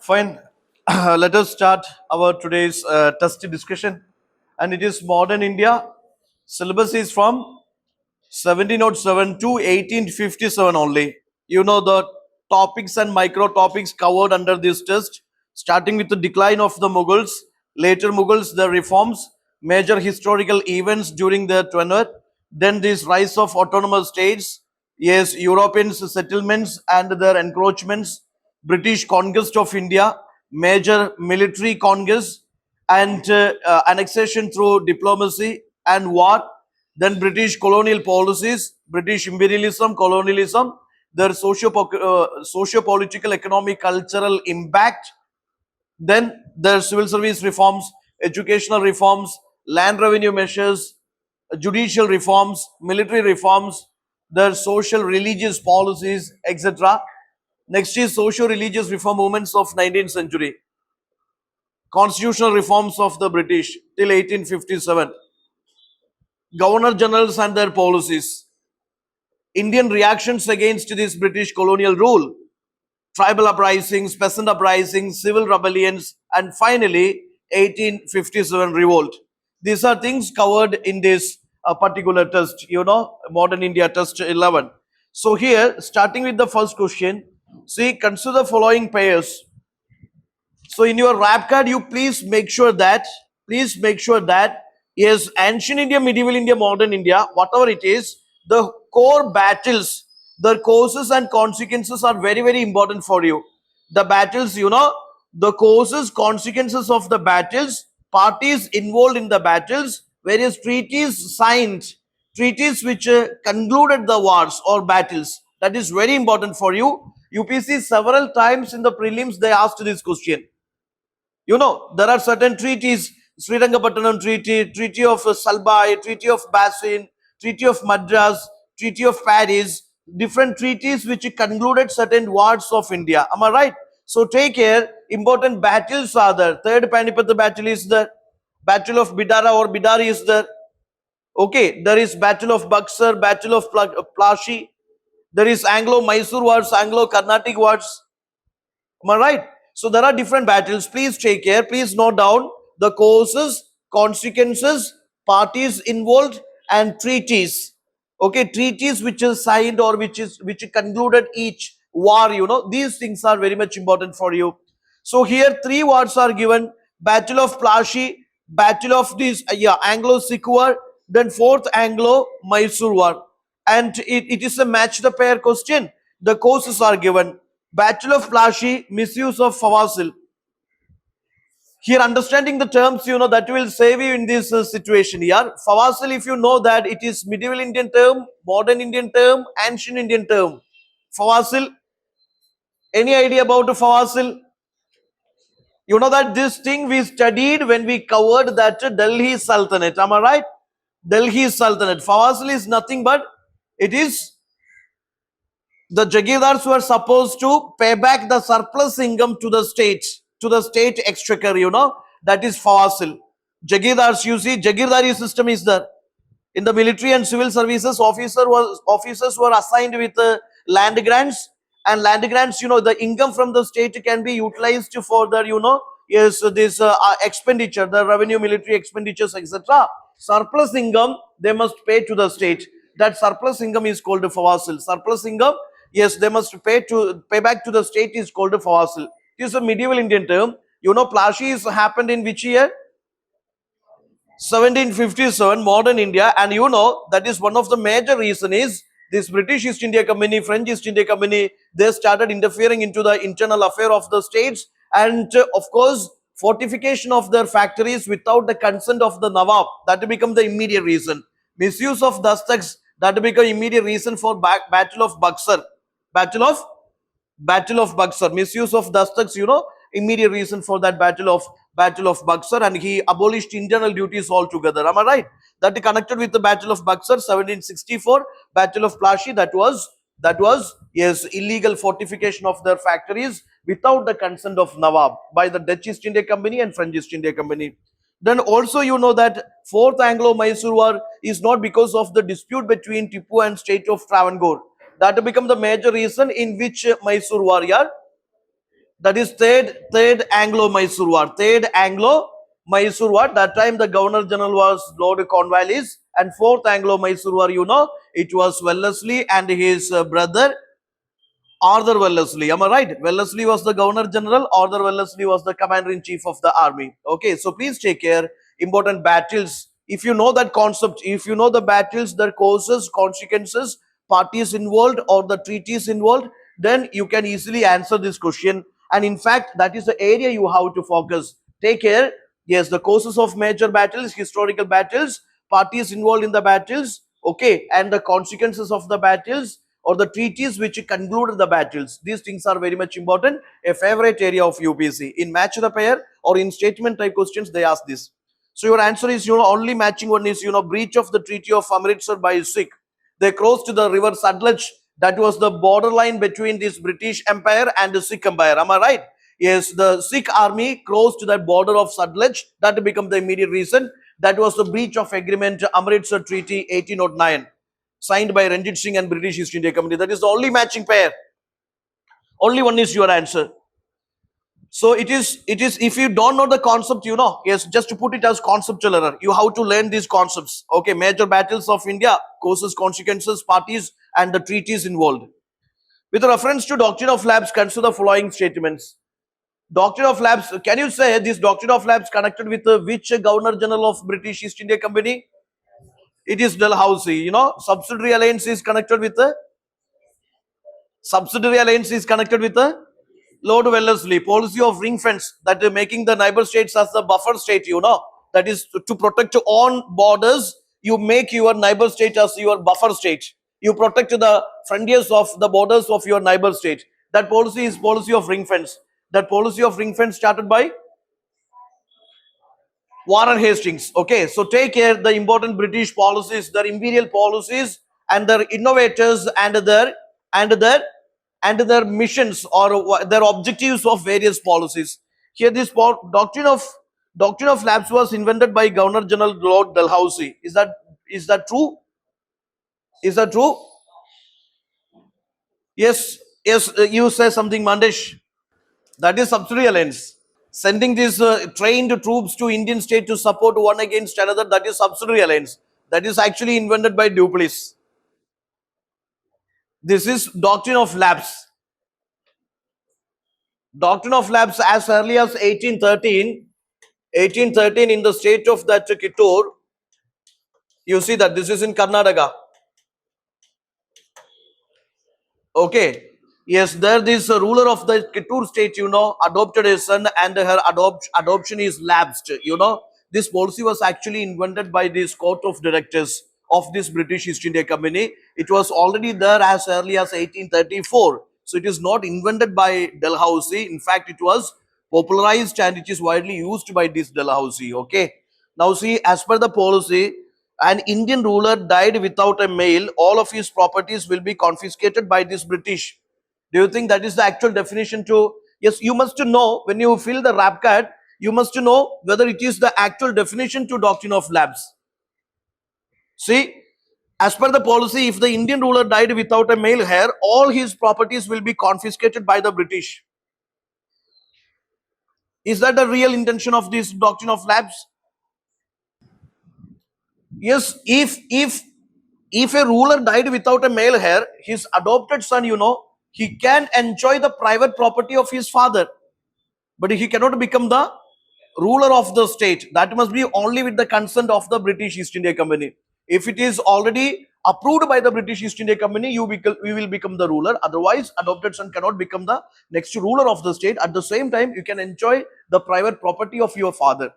Fine. Let us start our today's test discussion. And it is modern India. Syllabus is from 1707 to 1857 only. You know the topics and micro topics covered under this test, starting with the decline of the Mughals, later Mughals, the reforms, major historical events during their tenure, then this rise of autonomous states, yes, European settlements and their encroachments, British conquest of India, major military conquest, and annexation through diplomacy and war, then British colonial policies, British imperialism, colonialism, their socio-political, economic, cultural impact, then their civil service reforms, educational reforms, land revenue measures, judicial reforms, military reforms, their social religious policies, etc. Next is socio-religious reform movements of 19th century, constitutional reforms of the British till 1857, governor generals and their policies, Indian reactions against this British colonial rule, tribal uprisings, peasant uprisings, civil rebellions, and finally 1857 revolt. These are things covered in this particular test, Modern India test 11. So here, starting with the first question, see, consider the following pairs. So in your rap card, you please make sure that, yes, ancient India, medieval India, modern India, whatever it is, the core battles, the causes and consequences are very, very important for you. The battles, the causes, consequences of the battles, parties involved in the battles, various treaties signed, treaties which concluded the wars or battles. That is very important for you. UPC several times in the prelims they asked this question. There are certain treaties, Srirangapatnam Treaty, Treaty of Salbai, Treaty of Basin, Treaty of Madras, Treaty of Paris, different treaties which concluded certain wars of India. Am I right? So take care, important battles are there. Third Panipat battle is there. Battle of Bidara or Bidari is there. Okay, there is Battle of Buxar, Battle of Plashi. There is Anglo-Mysore wars, Anglo-Carnatic wars. Am I right? So there are different battles. Please take care. Please note down the causes, consequences, parties involved, and treaties. Okay, treaties which is signed or which concluded each war. These things are very much important for you. So here three wars are given: Battle of Plashi, Battle of this Anglo-Sikh War, then fourth Anglo-Mysore War, and it is a match the pair question. The causes are given. Battle of Plashi, misuse of Fawasil. Here, understanding the terms, that will save you in this situation here. Fawasil, if you know that it is medieval Indian term, modern Indian term, ancient Indian term. Fawasil, any idea about the Fawasil? You know that this thing we studied when we covered that Delhi Sultanate. Am I right? Delhi Sultanate. Fawasil is nothing but it is the Jagirdars were supposed to pay back the surplus income to the state exchequer, that is Fawasil. Jagirdars, you see, Jagirdari system is there. In the military and civil services, officers were assigned with land grants, and land grants, the income from the state can be utilized for the, this expenditure, the revenue, military expenditures, etc. Surplus income, they must pay to the state. That surplus income is called Fawasil. Surplus income, yes, they must pay back to the state is called Fawasil. It is a medieval Indian term. Plashi is happened in which year? 1757, modern India, and that is one of the major reason is this British East India Company, French East India Company, they started interfering into the internal affair of the states, and of course fortification of their factories without the consent of the Nawab. That become the immediate reason. Misuse of dastaks, that become immediate reason for Battle of Buxar. Battle of Buxar. Misuse of dastaks, immediate reason for that Battle of Buxar, and he abolished internal duties altogether. Am I right? That connected with the Battle of Buxar, 1764. Battle of Plashi, that was yes, illegal fortification of their factories without the consent of Nawab by the Dutch East India Company and French East India Company. Then also that fourth Anglo-Mysore War is not because of the dispute between Tipu and state of Travancore. That become the major reason in which Mysore War, That is third Anglo-Mysore War. Third Anglo-Mysore War. That time the Governor General was Lord Cornwallis, and fourth Anglo-Mysore War, it was Wellesley and his brother Arthur Wellesley. Am I right? Wellesley was the Governor General. Arthur Wellesley was the Commander in Chief of the Army. Okay, so please take care. Important battles. If you know that concept, if you know the battles, their causes, consequences, parties involved, or the treaties involved, then you can easily answer this question. And in fact, that is the area you have to focus. Take care. Yes, the causes of major battles, historical battles, parties involved in the battles, okay, and the consequences of the battles or the treaties which concluded the battles. These things are very much important. A favorite area of UPSC. In match the pair or in statement type questions, they ask this. So your answer is, only matching one is, breach of the Treaty of Amritsar by Sikh. They crossed the river Sutlej. That was the borderline between this British Empire and the Sikh Empire. Am I right? Yes, the Sikh army crossed that border of Sutlej. That became the immediate reason. That was the breach of agreement, Amritsar Treaty 1809, signed by Ranjit Singh and British East India Company. That is the only matching pair. Only one is your answer. So it is, if you don't know the concept, yes, just to put it as conceptual error. You have to learn these concepts. Okay, major battles of India, causes, consequences, parties, and the treaties involved. With reference to doctrine of lapse, consider the following statements. Doctrine of lapse, can you say this doctrine of lapse connected with which Governor General of British East India Company? It is Dalhousie. Subsidiary alliance is connected with the Lord Wellesley. Policy of ring fence, that making the neighbor states as the buffer state, that is to protect your own borders. You make your neighbor state as your buffer state. You protect the frontiers of the borders of your neighbor state. That policy is policy of ring fence. That policy of ring fence started by Warren Hastings. Okay, so take care the important British policies, their imperial policies, and their innovators and their missions or their objectives of various policies. Here, this doctrine of lapse was invented by Governor General Lord Dalhousie. Is that true? Is that true? Yes. You say something, Mandesh. That is subsidiary alliance. Sending these trained troops to Indian state to support one against another, that is subsidiary alliance. That is actually invented by Duplessis. This is doctrine of lapse. Doctrine of lapse as early as 1813 in the state of that Kittur. You see that this is in Karnataka. Okay. Yes, there this ruler of the Kittur state, adopted a son and her adoption is lapsed. This policy was actually invented by this court of directors of this British East India Company. It was already there as early as 1834. So it is not invented by Dalhousie. In fact, it was popularized and it is widely used by this Dalhousie. Okay. Now see, as per the policy, an Indian ruler died without a male, all of his properties will be confiscated by this British. Do you think that is the actual definition to? Yes, you must know when you fill the rap card, you must know whether it is the actual definition to doctrine of lapse. See, as per the policy, if the Indian ruler died without a male heir, all his properties will be confiscated by the British. Is that the real intention of this doctrine of lapse? Yes, if a ruler died without a male heir, his adopted son, he can enjoy the private property of his father, but he cannot become the ruler of the state. That must be only with the consent of the British East India Company. If it is already approved by the British East India Company, we will become the ruler. Otherwise, adopted son cannot become the next ruler of the state. At the same time, you can enjoy the private property of your father.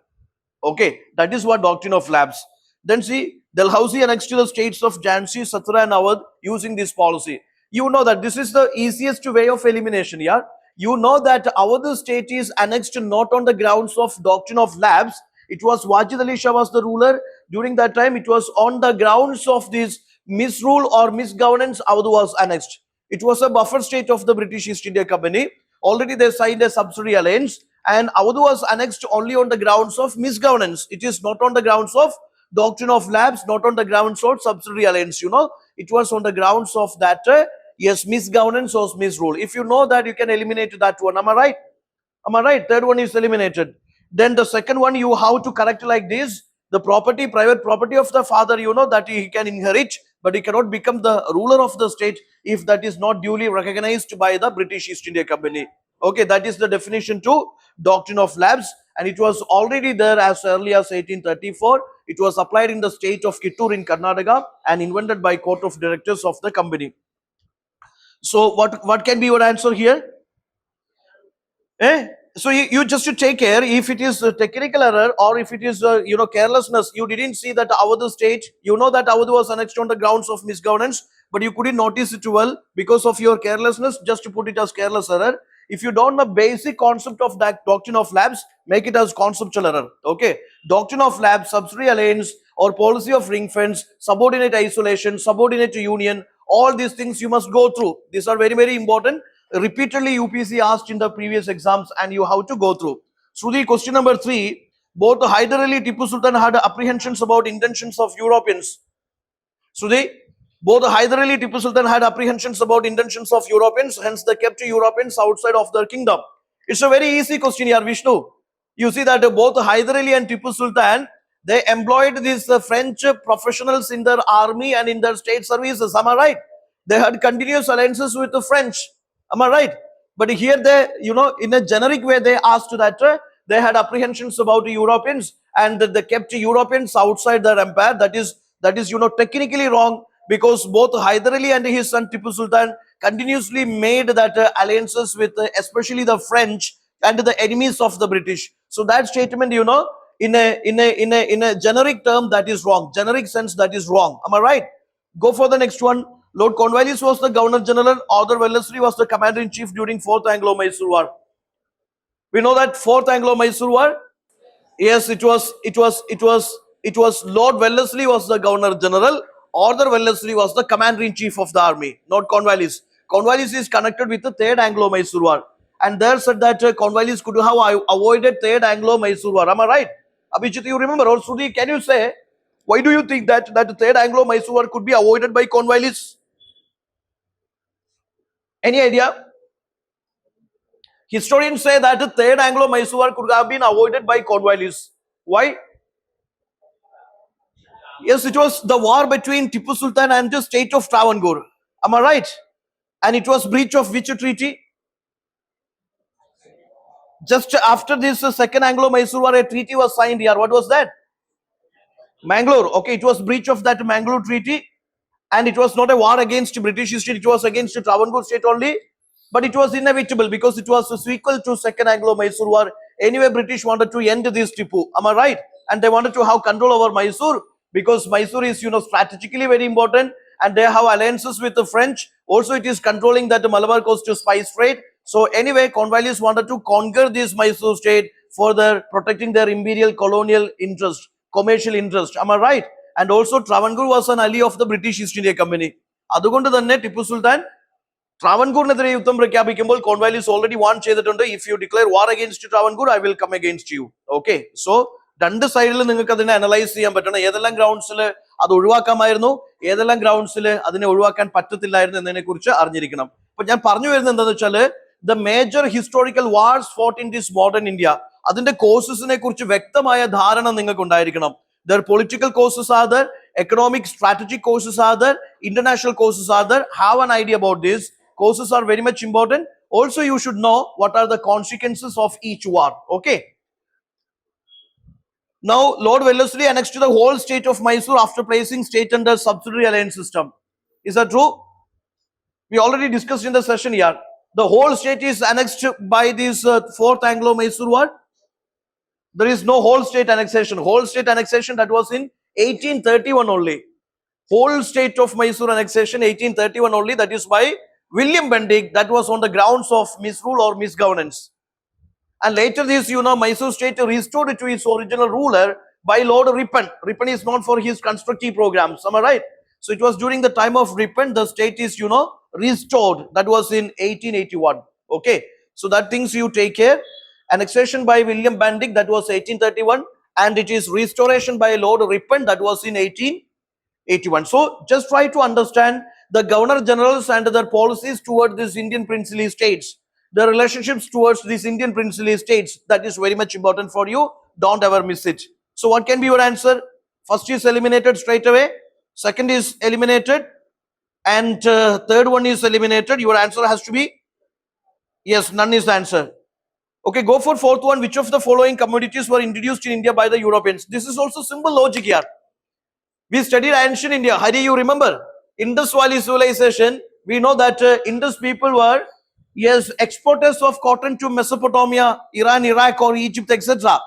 Okay, that is what doctrine of lapse. Then see, Dalhousie annexed to the states of Jhansi, Satara and Awadh using this policy. You know that this is the easiest way of elimination, yeah? You know that Awadh state is annexed not on the grounds of doctrine of lapse. It was Wajid Ali Shah was the ruler. During that time, it was on the grounds of this misrule or misgovernance, Awadh was annexed. It was a buffer state of the British East India Company. Already they signed a subsidiary alliance and Awadh was annexed only on the grounds of misgovernance. It is not on the grounds of doctrine of lapse, not on the grounds of subsidiary alliance, It was on the grounds of that, yes, misgovernance or misrule. If you know that, you can eliminate that one. Am I right? Am I right? Third one is eliminated. Then the second one you have to correct like this. The property, private property of the father, that he can inherit, but he cannot become the ruler of the state if that is not duly recognized by the British East India Company. Okay, that is the definition to doctrine of lapse, and it was already there as early as 1834. It was applied in the state of Kittur in Karnataka and invented by court of directors of the company. So what can be your answer here? Eh? So you just to take care if it is a technical error or if it is carelessness. You didn't see that Awadh state. You know that Awadh was annexed on the grounds of misgovernance, but you couldn't notice it well because of your carelessness. Just to put it as careless error. If you don't know basic concept of that doctrine of lapse, make it as conceptual error. Okay, doctrine of lapse, subsidiary alliance or policy of ring fence, subordinate isolation, subordinate union. All these things you must go through. These are very very important. Repeatedly UPC asked in the previous exams and you have to go through. Shruti, question number 3. Both Hyder Ali and Tipu Sultan had apprehensions about intentions of Europeans. Shruti, both Hyder Ali and Tipu Sultan had apprehensions about intentions of Europeans, hence they kept Europeans outside of their kingdom. It's a very easy question here, Vishnu. You see that both Hyder Ali and Tipu Sultan, they employed these French professionals in their army and in their state services. Am I right? They had continuous alliances with the French. Am I right? But here they, in a generic way, they asked that they had apprehensions about the Europeans and that they kept Europeans outside their empire. That is, technically wrong because both Hyder Ali and his son Tipu Sultan continuously made that alliances with especially the French and the enemies of the British. So that statement, in a generic term, that is wrong. Generic sense, that is wrong. Am I right? Go for the next one. Lord Cornwallis was the Governor General. Arthur Wellesley was the Commander-in-Chief during 4th Anglo-Mysore War. We know that 4th Anglo-Mysore War. Yes, it was Lord Wellesley was the Governor General. Arthur Wellesley was the Commander-in-Chief of the army, not Cornwallis. Cornwallis is connected with the 3rd Anglo-Mysore War. And there said that Cornwallis could have avoided 3rd Anglo-Mysore War. Am I right? Abhijit, you remember? Or Sudhi, can you say, why do you think that 3rd Anglo-Mysore War could be avoided by Cornwallis? Any idea? Historians say that the 3rd Anglo-Mysore War could have been avoided by Cornwallis. Why? Yes, it was the war between Tipu Sultan and the state of Travancore. Am I right? And it was breach of which treaty? Just after this second Anglo-Mysore War, a treaty was signed here. What was that? Mangalore. Okay, it was breach of that Mangalore treaty. And it was not a war against British East India. It was against Travancore state only. But it was inevitable because it was a sequel to second Anglo-Mysore War. Anyway, British wanted to end this Tipu. Am I right? And they wanted to have control over Mysore because Mysore is, strategically very important and they have alliances with the French. Also, it is controlling that the Malabar coast to spice trade. So anyway, Cornwallis wanted to conquer this Mysore state for their protecting their imperial colonial interest, commercial interest. Am I right? And also Travancore was an ally of the British East India Company. അതുകൊണ്ട് തന്നെ ടിപ്പു സുൽത്താൻ ട്രാവൻകൂറിനെതിരെ യുദ്ധം പ്രഖ്യാപിക്കുമ്പോൾ Cornwallis already warn ചെയ്തിട്ടുണ്ട് if you declare war against Travancore I will come against you. Okay, so രണ്ട് സൈഡിൽ നിങ്ങൾക്ക് അതിനെ അനലൈസ് ചെയ്യാൻ പറ്റണം. ഏതെല്ലാം ഗ്രൗണ്ട്സിൽ അത് ഒഴിവാക്കാമായിരുന്നു, ഏതെല്ലാം ഗ്രൗണ്ട്സിൽ അതിനെ ഒഴിവാക്കാൻ പറ്റത്തില്ലായിരുന്നു എന്നതിനെ കുറിച്ച് അറിഞ്ഞിരിക്കണം. അപ്പൊ ഞാൻ പറഞ്ഞു വരുന്നത് എന്താണെന്ന് വെച്ചാല് the major historical wars fort in this modern India, അതിന്റെ കോസസിനെ കുറിച്ച് വ്യക്തമായ ധാരണ നിങ്ങൾക്ക് ഉണ്ടായിരിക്കണം. Their political causes are there, economic strategic causes are there, international causes are there. Have an idea about this. Causes are very much important. Also, you should know what are the consequences of each war. Okay. Now, Lord Wellesley annexed the whole state of Mysore after placing state under subsidiary alliance system. Is that true? We already discussed in the session here. The whole state is annexed by this 4th Anglo-Mysore War. There is no whole state annexation. Whole state annexation, that was in 1831 only. Whole state of Mysore annexation 1831 only. That is by William Bentinck. That was on the grounds of misrule or misgovernance. And later this, Mysore state restored to its original ruler by Lord Ripon. Ripon is known for his constructive programs. Am I right? So it was during the time of Ripon, the state is, restored. That was in 1881. Okay. So that things you take care. Annexation by William Bentinck, that was 1831, and it is restoration by Lord Ripon, that was in 1881. So just try to understand the governor generals and their policies toward these Indian princely states. the relationships towards these Indian princely states. That is very much important for you. Don't ever miss it. So what can be your answer? First is eliminated straight away. Second is eliminated. And third one is eliminated. Your answer has to be yes, none is the answer. Okay, go for fourth one. Which of the following commodities were introduced in India by the Europeans? This is also simple logic here. We studied ancient India. Hari, you remember? Indus Valley civilization. We know that Indus people were, yes, exporters of cotton to Mesopotamia, Iran, Iraq, or Egypt, etc.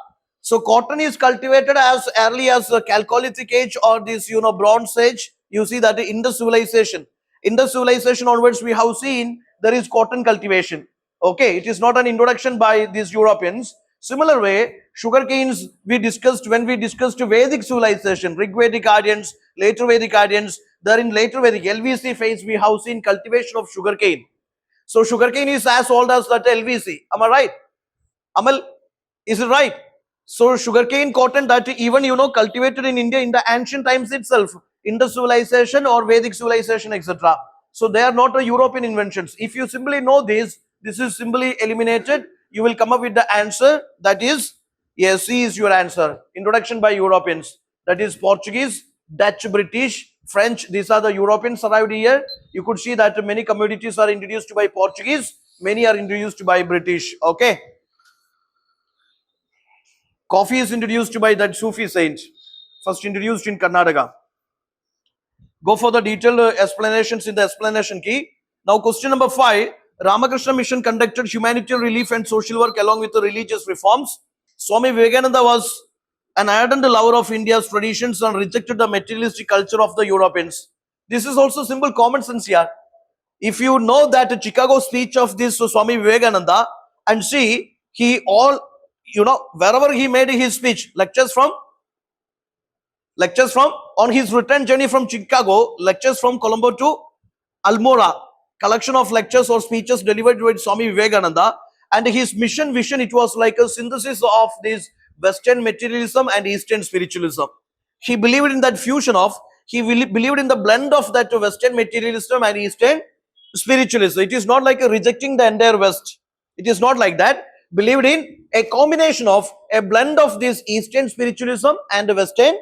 So cotton is cultivated as early as the Chalcolithic age or this, Bronze Age. You see that Indus civilization. Indus civilization onwards, we have seen there is cotton cultivation. Okay, it is not an introduction by these Europeans. Similar way, sugar canes we discussed when we discussed Vedic civilization, Rig Vedic Aryans, later Vedic Aryans. There in later Vedic LVC phase, we have seen cultivation of sugar cane. So sugar cane is as old as that LVC. Am I right? Amal, is it right? So sugarcane, cotton, that even cultivated in India in the ancient times itself, Indus civilization or Vedic civilization, etc. So they are not a European inventions. If you simply know this is simply eliminated. You will come up with the answer. That is, yes, C is your answer. Introduction by Europeans. That is Portuguese, Dutch, British, French. These are the Europeans arrived here. You could see that many commodities are introduced by Portuguese. Many are introduced by British. Okay. Coffee is introduced by that Sufi saint, first introduced in Karnataka. Go for the detailed explanations in the explanation key. Now question number 5, Ramakrishna Mission conducted humanitarian relief and social work along with the religious reforms. Swami Vivekananda was an ardent lover of India's traditions and rejected the materialistic culture of the Europeans. This is also simple common sense here. If you know that Chicago speech of this Swami Vivekananda and see, he all, wherever he made his speech, lectures from on his return journey from Chicago, lectures from Colombo to Almora, collection of lectures or speeches delivered by Swami Vivekananda, and his mission vision, it was like a synthesis of this Western materialism and Eastern spiritualism. He believed in that fusion of, he believed in the blend of that Western materialism and Eastern spiritualism. It is not like rejecting the entire West. It is not like that. Believed in a combination of a blend of this Eastern spiritualism and Western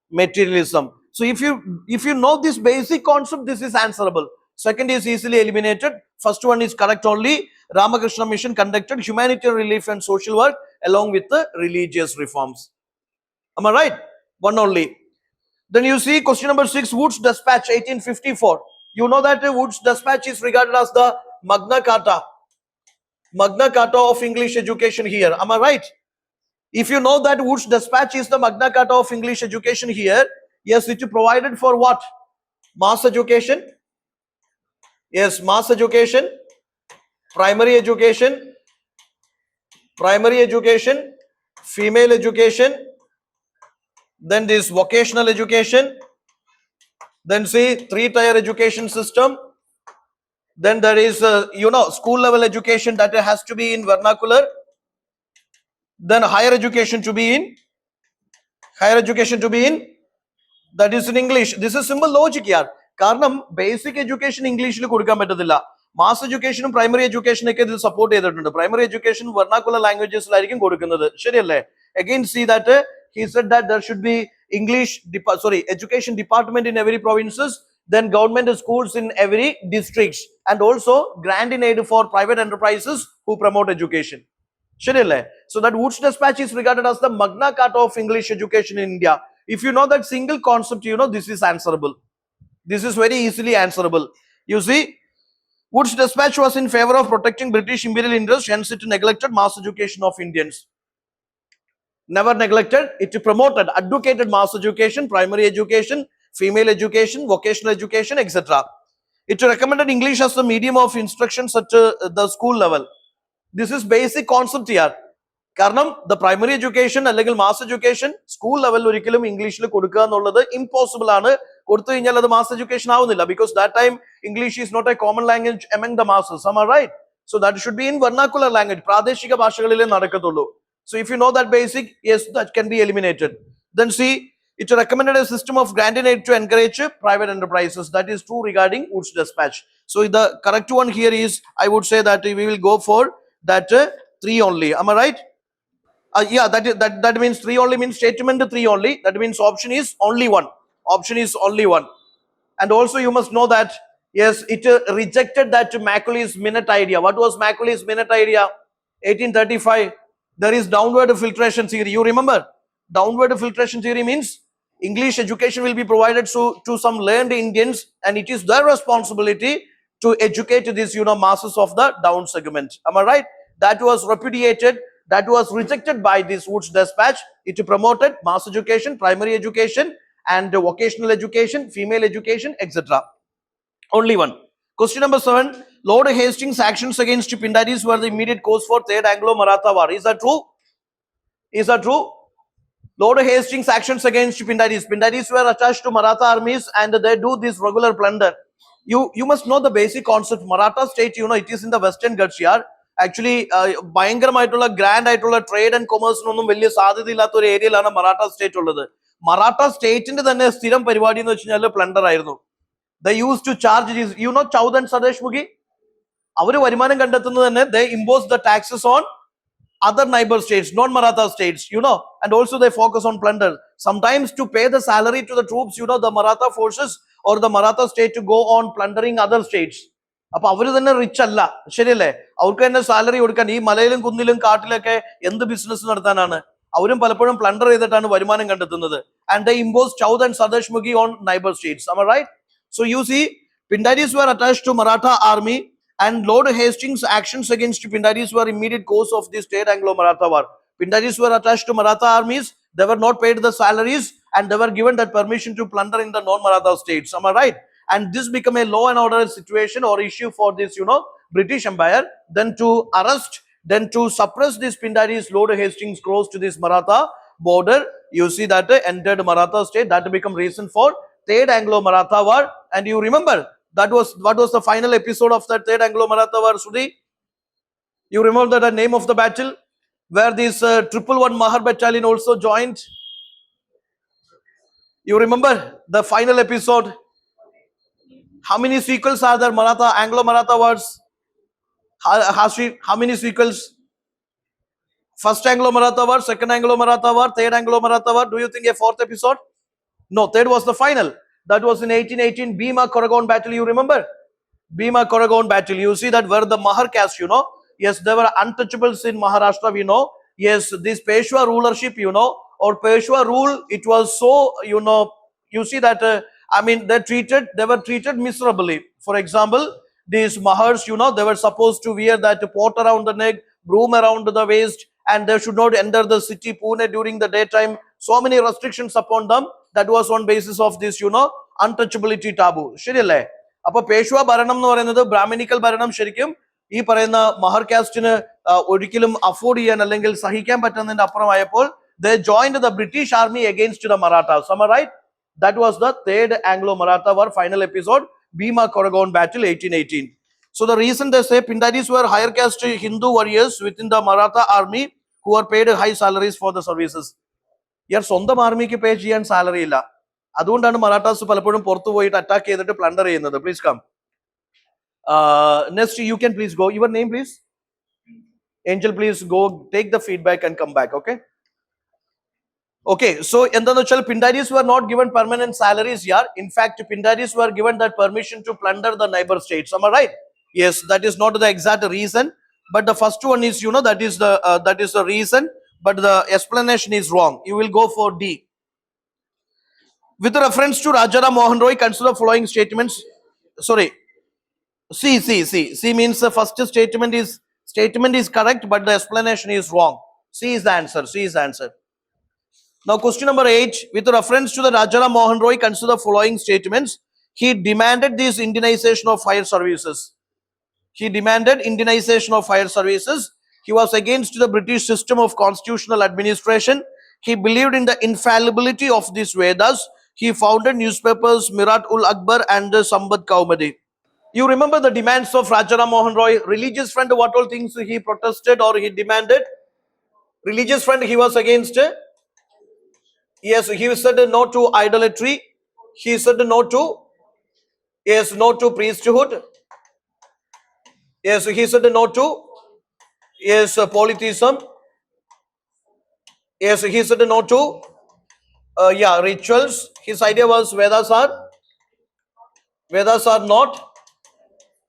materialism. So if you know this basic concept, this is answerable. Second is easily eliminated. First one is correct only. Ramakrishna Mission conducted humanitarian relief and social work along with the religious reforms. Am I right? One only. Then you see question number 6, Wood's Dispatch 1854. You know that Wood's Dispatch is regarded as the Magna Carta of English education here. Am I right? If you know that Wood's Dispatch is the Magna Carta of English education here, yes, it provided for what? Mass education. Yes, mass education, primary education, female education, then this vocational education, then see 3-tier education system, then there is school level education that has to be in vernacular, then higher education to be in that is in English. This is simple logic here. Karanam basic education English il kodukkan pattathilla. Mass education and primary education ഒക്കെ ഇതിൽ support ചെയ്തിട്ടുണ്ട്. Primary education vernacular languages ലായിരിക്കും കൊടുക്കുന്നത്. ശരിയല്ലേ? Again see that he said that there should be education department in every provinces, then government schools in every districts, and also grant in aid for private enterprises who promote education. ശരിയല്ലേ? So that Wood's Dispatch is regarded as the Magna Carta of English education in India. If you know that single concept, this is answerable. This is very easily answerable. You see, Wood's Dispatch was in favor of protecting British imperial interests, hence it neglected mass education of Indians. Never neglected, it promoted, advocated mass education, primary education, female education, vocational education, etc. It recommended English as the medium of instruction at the school level. This is basic concept here. കാരണം the primary education അല്ലെങ്കിൽ mass education school level ഒരിക്കലും ഇംഗ്ലീഷിൽ കൊടുക്കുക എന്നുള്ളത് impossible ആണ്. കൊടുത്തു കഴിഞ്ഞാൽ അത് mass education ആവുന്നില്ല, because that time English is not a common language among the masses. Am I right? So that should be in vernacular language. പ്രാദേശിക ഭാഷകളിലേ നടക്കത്തുള്ളൂ. So if you know that basic, yes, that can be eliminated. Then see, it recommended a system of grant in aid to encourage private enterprises. That is true regarding Wood's Dispatch. So the correct one here is, I would say that we will go for that 3 only. Am I right? Yeah, that means 3 only means statement 3 only. That means option is only one. Option is only one. And also you must know that yes, it rejected that Macaulay's minute idea. What was Macaulay's minute idea? 1835. There is downward filtration theory. You remember? Downward filtration theory means English education will be provided to some learned Indians, and it is their responsibility to educate these masses of the down segment. Am I right? That was repudiated. That was rejected by this Wood's dispatch. It promoted mass education, primary education, and vocational education, female education, etc. Only one. Question number 7. Lord Hastings' actions against Pindaris were the immediate cause for Third Anglo-Maratha War. Is that true? Is that true? Lord Hastings' actions against Pindaris. Pindaris were attached to Maratha armies and they do this regular plunder. You must know the basic concept. Maratha state, it is in the Western Ghats here. Actually, ഭയങ്കരമായിട്ടുള്ള grand ആയിട്ടുള്ള trade and കൊമേഴ്സിനൊന്നും വലിയ സാധ്യതയില്ലാത്ത ഒരു ഏരിയയിലാണ് Maratha state ഉള്ളത്. മറാഠ സ്റ്റേറ്റിന്റെ തന്നെ സ്ഥിരം പരിപാടി എന്ന് വെച്ച് കഴിഞ്ഞാൽ പ്ലണ്ടർ ആയിരുന്നു. They used to charge this, Chowd and Sadesh Mugi. അവര് വരുമാനം കണ്ടെത്തുന്നത് തന്നെ they impose the taxes on other neighbor states, non-Maratha states, and also they focus on plunder. Sometimes to pay the salary to the troops, the Maratha forces or the Maratha state to go on plundering other states. അപ്പൊ അവര് തന്നെ rich അല്ല, ശരിയല്ലേ? അവർക്ക് തന്നെ salary കൊടുക്കാൻ ഈ മലയിലും കുന്നിലും കാട്ടിലൊക്കെ എന്ത് ബിസിനസ് നടത്താനാണ്? അവരും പലപ്പോഴും പ്ലണ്ടർ ചെയ്തിട്ടാണ് വരുമാനം കണ്ടെത്തുന്നത്. And they impose Chowd and Sadesh Mugi on neighbor states. Am I right? So you see, Pindaris were attached to Maratha army, and Lord Hastings' actions against Pindaris were immediate cause of this Third Anglo-Maratha War. Pindaris were attached to Maratha armies. They were not paid the salaries, and they were given that permission to plunder in the non-Maratha states. Am I right? And this became a law and order situation or issue for this, British Empire. Then to arrest, then to suppress these Pindaris, Lord Hastings crossed to this Maratha border. You see that entered Maratha state. That became reason for Third Anglo-Maratha War. And you remember, that was what was the final episode of that Third Anglo-Maratha War, Sudhi? You remember the name of the battle where this 111 Mahar battalion also joined? You remember the final episode? How many sequels are there? Maratha, Anglo-Maratha Wars? How many sequels? First Anglo-Maratha War, second Anglo-Maratha War, third Anglo-Maratha War. Do you think a fourth episode? No, third was the final. That was in 1818 Bhima Koregaon battle. You remember? Bhima Koregaon battle. You see that where the Mahar caste, yes, there were untouchables in Maharashtra, we know. Yes, this Peshwa rulership, or Peshwa rule, it was so, you see that, they were treated miserably. For example, these Mahars, they were supposed to wear that pot around the neck, broom around the waist, and they should not enter the city Pune during the daytime. So many restrictions upon them. That was on basis of this, untouchability taboo. ശരിയല്ലേ? അപ്പൊ പേഷ്വ ഭരണം എന്ന് പറയുന്നത് Brahmanical ഭരണം ശരിക്കും ഈ പറയുന്ന മഹർ കാസ്റ്റിന് ഒരിക്കലും അഫോർഡ് ചെയ്യാൻ അല്ലെങ്കിൽ സഹിക്കാൻ പറ്റുന്നതിന്റെ അപ്പുറമായപ്പോൾ they joined the British army against the Marathas. Am I right? That was the Third Anglo-Maratha War final episode, Bhima Koregaon battle 1818. So the reason they say Pindaris were higher caste Hindu warriors within the Maratha army who were paid high salaries for the services. ഇയാൾ സ്വന്തം ആർമിക്ക് പേ ചെയ്യാൻ salary ഇല്ല. അതുകൊണ്ടാണ് മറാഠാസ് പലപ്പോഴും പുറത്തു പോയിട്ട് attack ചെയ്തിട്ട് plunder ചെയ്യുന്നത്. Please come. Next, you can please go. Your name, please. Angel, please go. Take the feedback and come back. Okay. Okay. So, എന്താന്ന് വെച്ചാൽ Pindaris were not given permanent salaries here. In fact, Pindaris were given that permission to plunder the neighbor states. Am I right? Yes, that is not the exact reason, but the first one is, that is the reason. But the explanation is wrong. You will go for D. With reference to Rajaram Mohan Roy, consider the following statements. Sorry. C means the first statement is correct, but the explanation is wrong. C is the answer. C is the answer. Now, question number 8. With reference to the Rajaram Mohan Roy, consider the following statements. He demanded this Indianization of fire services. He demanded Indianization of fire services. He was against the British system of constitutional administration. He believed in the infallibility of these Vedas. He founded newspapers Mirat ul Akbar and Sambad Kaumadi. You remember the demands of Rajaram Mohan Roy? Religious front, what all things he protested or he demanded? Religious front, he was against. Yes, he said no to idolatry. He said no to priesthood. Yes, he said no to Yes, polytheism. Yes, he said no to rituals. His idea was Vedas are not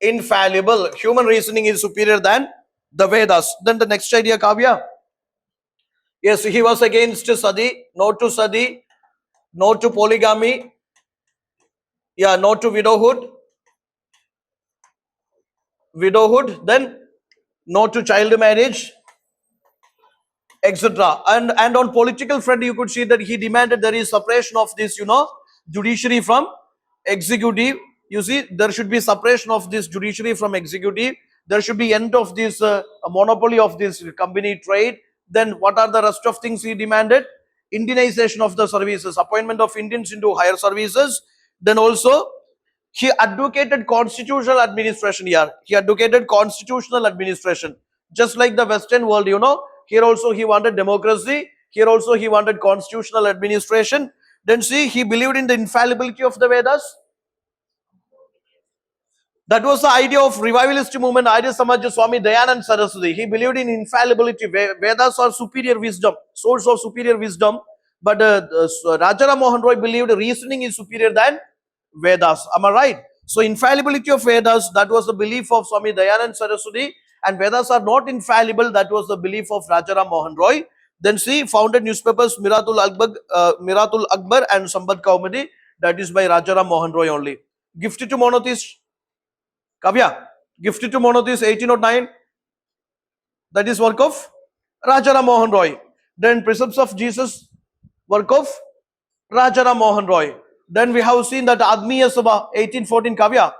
infallible. Human reasoning is superior than the Vedas. Then the next idea, Kavya. Yes, he was against sati, no to sati, no to polygamy, yeah, no to widowhood, then no to child marriage, etc. And on political front, you could see that he demanded there is separation of this, judiciary from executive. You see, there should be separation of this judiciary from executive. There should be end of this monopoly of this company trade. Then what are the rest of things he demanded? Indianization of the services, appointment of Indians into higher services. Then also he advocated constitutional administration here. He advocated constitutional administration. Just like the Western world, here also he wanted democracy. Here also he wanted constitutional administration. Then see, he believed in the infallibility of the Vedas. That was the idea of revivalist movement, Arya Samaj Swami Dayanand Saraswati. He believed in infallibility. Vedas are superior wisdom, source of superior wisdom. But Rajaram Mohan Roy believed reasoning is superior than Vedas. Am I right? So infallibility of Vedas, that was the belief of Swami Dayanand Saraswati. And Vedas are not infallible, that was the belief of Rajaram Mohan Roy. Then see, founded newspapers Miratul Akbar and Sambad Kaumadi, that is by Rajaram Mohan Roy only. Gifted to monotheists, Kavya, gifted to monotheists 1809, that is work of Rajaram Mohan Roy. Then precepts of Jesus, work of Rajaram Mohan Roy. Then we have seen that Admiya Sabha 1814, Kavya,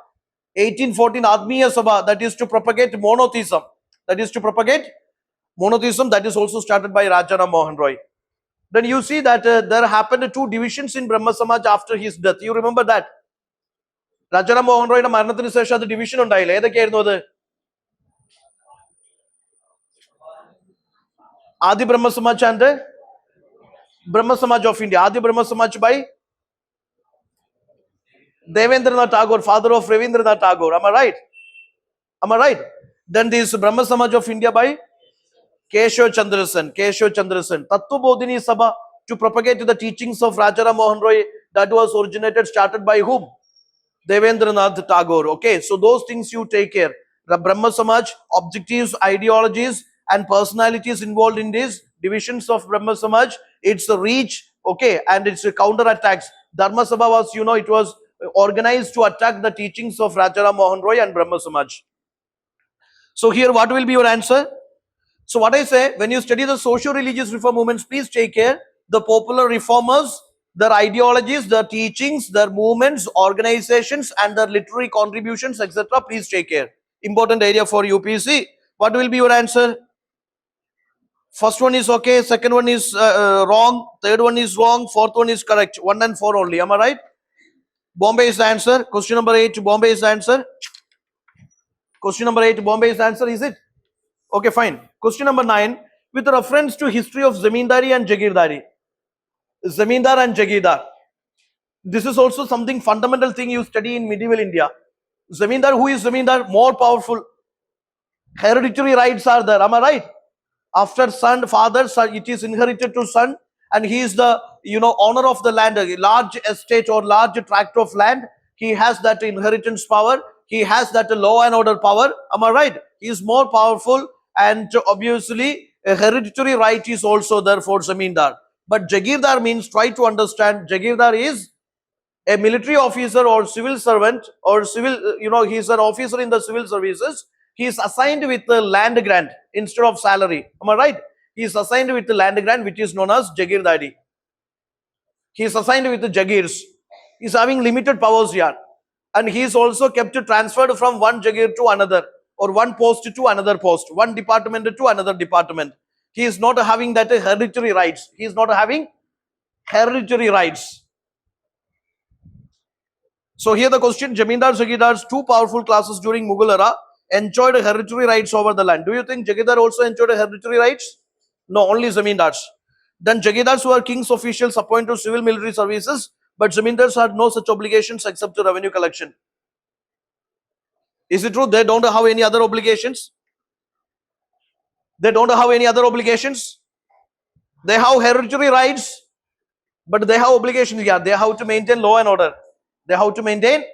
1814 Admiya Sabha, that is to propagate monotheism. That is to propagate monotheism, that is also started by Rajaram Mohan Roy. Then you see that there happened two divisions in Brahma Samaj after his death. You remember that? Rajaram Mohan Roy മരണത്തിന് ശേഷം അത് division ഉണ്ടായില്ല. ഏതൊക്കെയായിരുന്നു അത്? Adi Brahma Samaj and Brahma Samaj of India. Adi Brahma Samaj by Devendranath Tagore, father of Ravindranath Tagore. Am I right? Am I right? Then this Brahma Samaj of India by Keshav Chandrasen. Keshav Chandrasen. Tattva Bodhini Sabha to propagate the teachings of Rajaram Mohan Roy, that was started by whom? Devendranath Tagore. Okay, so those things you take care. The Brahma Samaj, objectives, ideologies, and personalities involved in these divisions of Brahma Samaj. It's a reach, okay, and it's a counter attacks. Dharma Sabha was, it was organized to attack the teachings of Rajaram Mohan Roy and Brahma Samaj. So here, what will be your answer? So what I say, when you study the socio-religious reform movements, please take care. The popular reformers, their ideologies, their teachings, their movements, organizations, and their literary contributions, etc. Please take care. Important area for UPC. What will be your answer? First one is okay, second one is wrong, third one is wrong, fourth one is correct. 1 and 4 only. Am I right? Bombay is the answer. Question number 8, Bombay is the answer. Question number 8, Bombay is the answer, is it? Okay, fine. Question number 9, with reference to history of Zamindari and Jagirdari. Zamindar and Jagirdar. This is also something fundamental thing you study in medieval India. Zamindar, who is Zamindar? More powerful. Hereditary rights are there. Am I right? After son, father, son, it is inherited to son, and he is the owner of the land, a large estate or large tract of land. He has that inheritance power. He has that law and order power. Am I right? He is more powerful, and obviously a hereditary right is also there for Zamindar. But Jagirdar means, try to understand, Jagirdar is a military officer or civil servant or civil, he is an officer in the civil services. He is assigned with the land grant instead of salary. Am I right? He is assigned with the land grant, which is known as Jagirdari. He is assigned with the Jagirs. He is having limited powers here. And he is also kept transferred from one Jagir to another, or one post to another post, one department to another department. He is not having that hereditary rights. He is not having hereditary rights. So here the question, Jamindar, Jagirdars, two powerful classes during Mughal era, enjoyed hereditary rights over the land. Do you think Jagirdar also enjoyed hereditary rights? No, only Zamindars. Then Jagirdars were king's officials appointed to civil military services, but Zamindars had no such obligations except to revenue collection. Is it true? They don't have any other obligations? They don't have any other obligations. They have hereditary rights, but they have obligations. Yeah, they have to maintain law and order. They have to maintain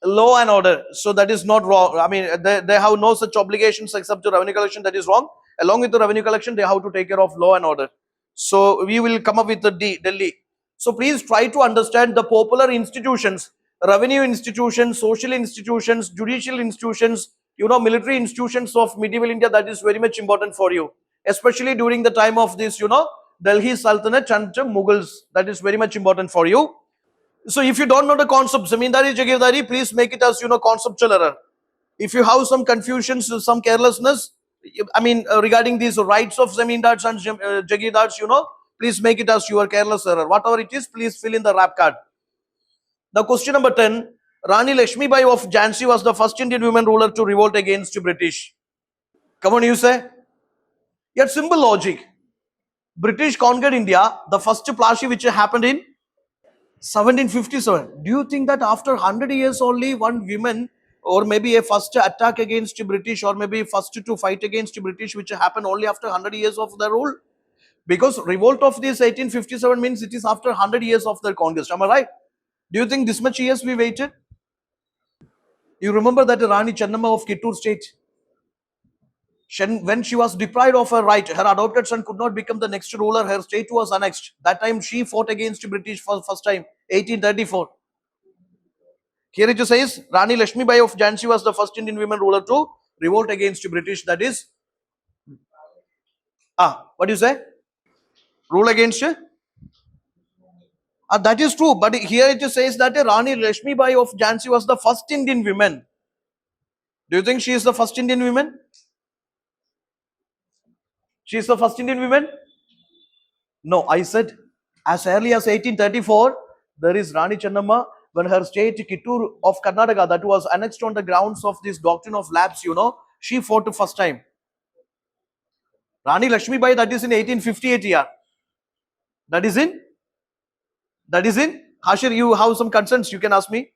law and order. So that is not wrong. I mean, they have no such obligations except to revenue collection. That is wrong. Along with the revenue collection, they have to take care of law and order. So we will come up with the Delhi. So please try to understand the popular institutions, revenue institutions, social institutions, judicial institutions, military institutions of medieval India. That is very much important for you, especially during the time of this, Delhi Sultanate and Mughals. That is very much important for you. So if you don't know the concept, Zamindari, Jagirdari, please make it as, conceptual error. If you have some confusions, some carelessness, regarding these rights of Zamindars and Jagirdars, please make it as your careless error. Whatever it is, please fill in the rap card. Now, question number 10. Rani Lakshmi Bai of Jhansi was the first Indian woman ruler to revolt against the British. Come on, you say. Yet simple logic. British conquered India. The first Plashi which happened in 1757. Do you think that after 100 years only one woman, or maybe a first attack against the British, or maybe first to fight against the British, which happened only after 100 years of their rule? Because revolt of this 1857 means it is after 100 years of their conquest. Am I right? Do you think this much years we waited? You remember that Rani Chennamma of Kittur state, when she was deprived of her right, her adopted son could not become the next ruler, her state was annexed. That time she fought against the British for the first time, 1834. Here it says, Rani Lakshmi Bai of Jhansi was the first Indian woman ruler to revolt against the British. That is, what do you say? Rule against? That is true, but here it says that Rani Lakshmi Bai of Jhansi was the first Indian woman. Do you think she is the first Indian woman? She is the first Indian woman? No, I said as early as 1834, there is Rani Chennamma, when her state Kittur of Karnataka, that was annexed on the grounds of this doctrine of lapse, she fought the first time. Rani Lakshmi Bai, that is in 1858 year. That is in Hashir, you have some concerns, you can ask me.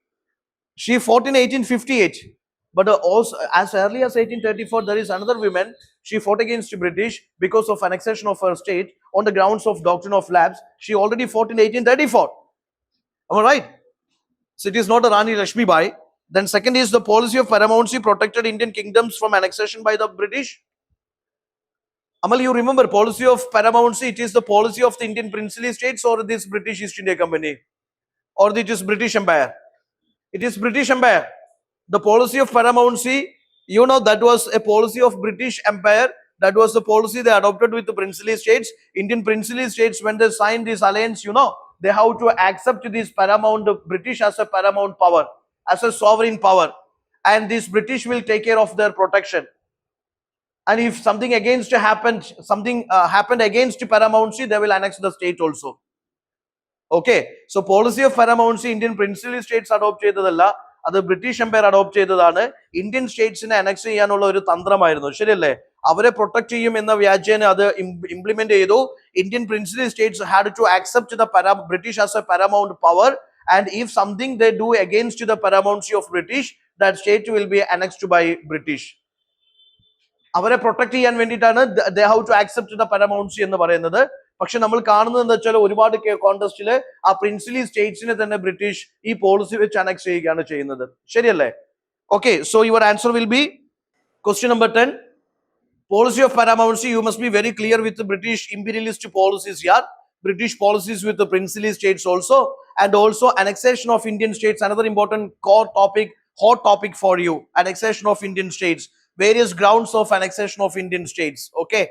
She fought in 1858. But also as early as 1834, there is another woman. She fought against the British because of annexation of her state on the grounds of doctrine of lapse. She already fought in 1834. Am I right? So it is not a Rani Lakshmi Bai. Then second is the policy of paramountcy protected Indian kingdoms from annexation by the British. Amal, you remember policy of paramountcy, it is the policy of the Indian princely states or this British East India Company, or it is British Empire. It is British Empire. The policy of paramountcy, that was a policy of British Empire. That was the policy they adopted with the princely states. Indian princely states, when they signed this alliance, they have to accept this paramount, British as a paramount power, as a sovereign power. And this British will take care of their protection. And if something happened against paramountcy, they will annex the state also. Okay, so policy of paramountcy, Indian princely states adopt cheytadalla, adu British Empire adopt cheytadana. Indian states ne annex cheyanulla oru tantramayirunnu, sheriyalle? Avare protect cheyum enna vyajyane adu implement cheyidu. Indian princely states had to accept the British as a paramount power, and if something they do against the paramountcy of British, that state will be annexed by British. അവരെ protect ചെയ്യാൻ വേണ്ടിയിട്ടാണ് they have to accept the paramountcy എന്ന് പറയുന്നത്. പക്ഷെ നമ്മൾ കാണുന്നത് എന്താ വെച്ചാൽ ഒരുപാട് കോണ്ടസ്റ്റിൽ ആ പ്രിൻസിലി സ്റ്റേറ്റ്സിനെ തന്നെ ബ്രിട്ടീഷ് ഈ പോളിസി വെച്ച് അനക്സ് ചെയ്യുകയാണ് ചെയ്യുന്നത്. ശരിയല്ലേ? Okay, so your answer will be question number 10. Policy of paramountcy, you must be very clear with the British imperialist policies here. British policies with the princely states also, and also annexation of Indian states, another important core topic, hot topic for you. Annexation of Indian states, various grounds of annexation of Indian states. Okay,